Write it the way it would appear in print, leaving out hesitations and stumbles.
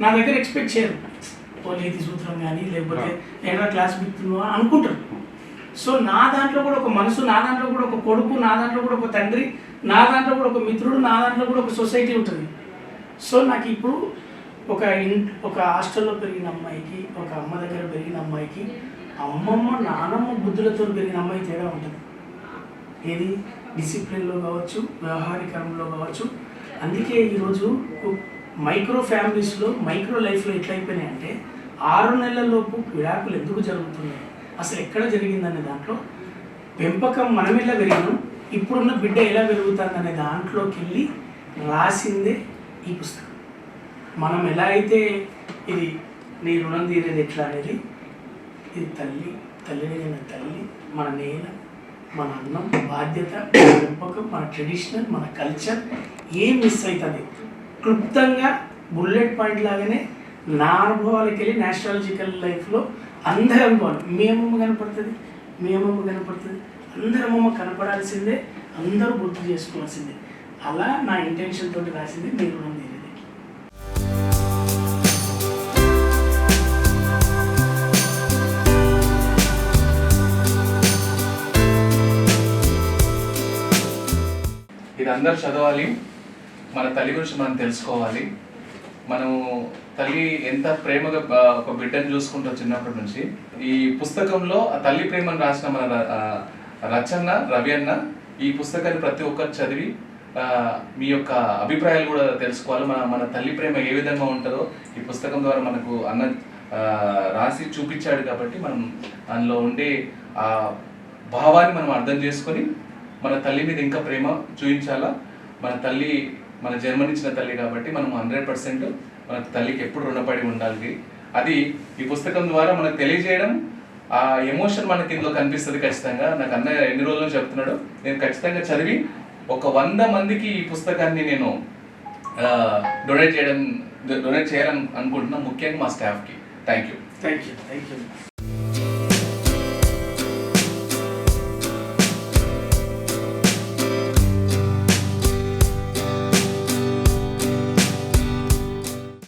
నా దగ్గర ఎక్స్పెక్ట్ చేయరు. ఓ నీతి సూత్రం కానీ లేకపోతే ఏదైనా క్లాస్ బిత్తున్నావా అనుకుంటారు. సో నా దాంట్లో కూడా ఒక మనసు, నా దాంట్లో కూడా ఒక కొడుకు, నా దాంట్లో కూడా ఒక తండ్రి, నా దాంట్లో కూడా ఒక మిత్రుడు, నా దాంట్లో కూడా ఒక సొసైటీ ఉంటుంది. సో నాకు ఇప్పుడు ఒక హాస్టల్లో పెరిగిన అమ్మాయికి, ఒక అమ్మ దగ్గర పెరిగిన అమ్మాయికి, అమ్మమ్మ నానమ్మ బుద్ధులతో పెరిగిన అమ్మాయి తేడా ఉంటుంది. ఏది డిసిప్లిన్లో కావచ్చు, వ్యవహారికరంలో కావచ్చు. అందుకే ఈరోజు మైక్రో ఫ్యామిలీస్లో, మైక్రో లైఫ్లో ఎట్లయిపోయినాయంటే 6 నెలలలోపు విడాకులు ఎందుకు జరుగుతున్నాయి, అసలు ఎక్కడ జరిగిందనే దాంట్లో, పెంపకం మనం ఎలా పెరిగినాం, ఇప్పుడున్న బిడ్డ ఎలా పెరుగుతుందనే దాంట్లోకి వెళ్ళి రాసిందే ఈ పుస్తకం. మనం ఎలా అయితే ఇది నీ రుణం తీరేది ఎట్లా అనేది, ఇది తల్లిని నేను తల్లి, మన నేల, మన అన్నం, బాధ్యత, మన పెంపకం, మన ట్రెడిషనల్, మన కల్చర్ ఏం మిస్ అవుతుంది క్లుప్తంగా బుల్లెట్ పాయింట్ లాగానే నా అనుభవాలకి వెళ్ళి నేస్ట్రాలజికల్ లైఫ్లో అందరి అనుభవాలు, మీ అమ్మమ్మ కనపడుతుంది, మీ అమ్మమ్మ కనపడుతుంది, అందరి అమ్మమ్మ కనపడాల్సిందే, అందరూ గుర్తు చేసుకోవాల్సిందే. అలా నా ఇంటెన్షన్ తోటి రాసింది మీ రుణం తీరేది. ఇది అందరు చదవాలి. మన తల్లి గురించి మనం తెలుసుకోవాలి. మనము తల్లి ఎంత ప్రేమగా ఒక బిడ్డను చూసుకుంటాం చిన్నప్పటి నుంచి. ఈ పుస్తకంలో ఆ తల్లి ప్రేమను రాసిన మన రచన్న రవి అన్న ఈ పుస్తకాన్ని ప్రతి ఒక్కరు చదివి మీ యొక్క అభిప్రాయాలు కూడా తెలుసుకోవాలి. మన తల్లి ప్రేమ ఏ విధంగా ఉంటుందో ఈ పుస్తకం ద్వారా మనకు అన్న రాసి చూపించాడు. కాబట్టి మనం అందులో ఉండే ఆ భావాన్ని మనం అర్థం చేసుకొని మన తల్లి మీద ఇంకా ప్రేమ చూపించాలా. మన తల్లి మన జన్మనిచ్చిన తల్లి కాబట్టి మనం 100% మన తల్లికి ఎప్పుడు రుణపడి ఉండాలి. అది ఈ పుస్తకం ద్వారా మనకు తెలియజేయడం, ఆ ఎమోషన్ మనకి ఇందులో కనిపిస్తుంది ఖచ్చితంగా. నాకు అన్న ఎన్ని రోజులు చెప్తున్నాడు, నేను ఖచ్చితంగా చదివి ఒక 100 మందికి ఈ పుస్తకాన్ని నేను డొనేట్ చేయాలని అనుకుంటున్నాను, ముఖ్యంగా మా స్టాఫ్కి. Thank you.